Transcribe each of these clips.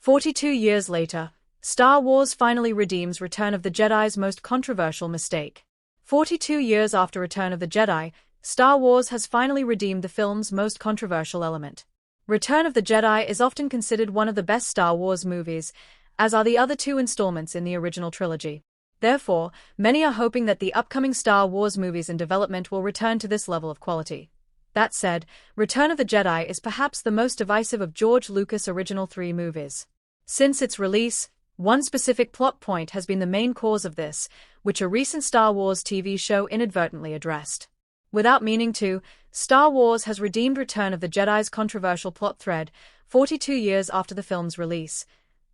42 years later, Star Wars finally redeems Return of the Jedi's most controversial mistake. 42 years after Return of the Jedi, Star Wars has finally redeemed the film's most controversial element. Return of the Jedi is often considered one of the best Star Wars movies, as are the other two installments in the original trilogy. Therefore, many are hoping that the upcoming Star Wars movies in development will return to this level of quality. That said, Return of the Jedi is perhaps the most divisive of George Lucas' original three movies. Since its release, one specific plot point has been the main cause of this, which a recent Star Wars TV show inadvertently addressed. Without meaning to, Star Wars has redeemed Return of the Jedi's controversial plot thread 42 years after the film's release.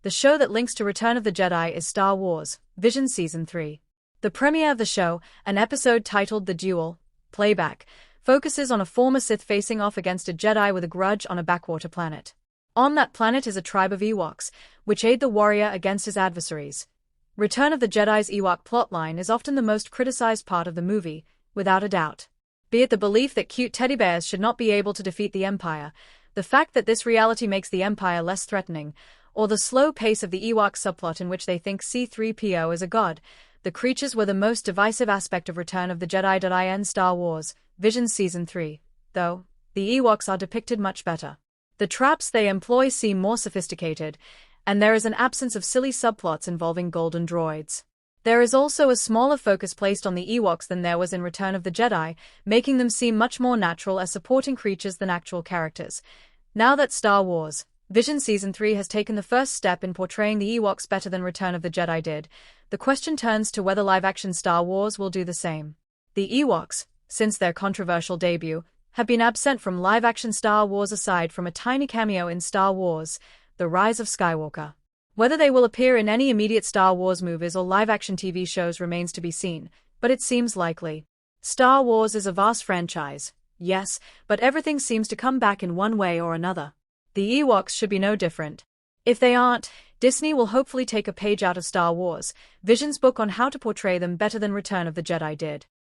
The show that links to Return of the Jedi is Star Wars Visions Season 3. The premiere of the show, an episode titled The Duel, Playback, focuses on a former Sith facing off against a Jedi with a grudge on a backwater planet. On that planet is a tribe of Ewoks, which aid the warrior against his adversaries. Return of the Jedi's Ewok plotline is often the most criticized part of the movie, without a doubt. Be it the belief that cute teddy bears should not be able to defeat the Empire, the fact that this reality makes the Empire less threatening, or the slow pace of the Ewok subplot in which they think C-3PO is a god, the creatures were the most divisive aspect of Return of the Jedi. In Star Wars Visions Season 3, though, the Ewoks are depicted much better. The traps they employ seem more sophisticated, and there is an absence of silly subplots involving golden droids. There is also a smaller focus placed on the Ewoks than there was in Return of the Jedi, making them seem much more natural as supporting creatures than actual characters. Now that Star Wars Visions Season 3 has taken the first step in portraying the Ewoks better than Return of the Jedi did, the question turns to whether live-action Star Wars will do the same. The Ewoks, since their controversial debut, have been absent from live-action Star Wars aside from a tiny cameo in Star Wars: The Rise of Skywalker. Whether they will appear in any immediate Star Wars movies or live-action TV shows remains to be seen, but it seems likely. Star Wars is a vast franchise, yes, but everything seems to come back in one way or another. The Ewoks should be no different. If they aren't, Disney will hopefully take a page out of Star Wars Vision's book on how to portray them better than Return of the Jedi did.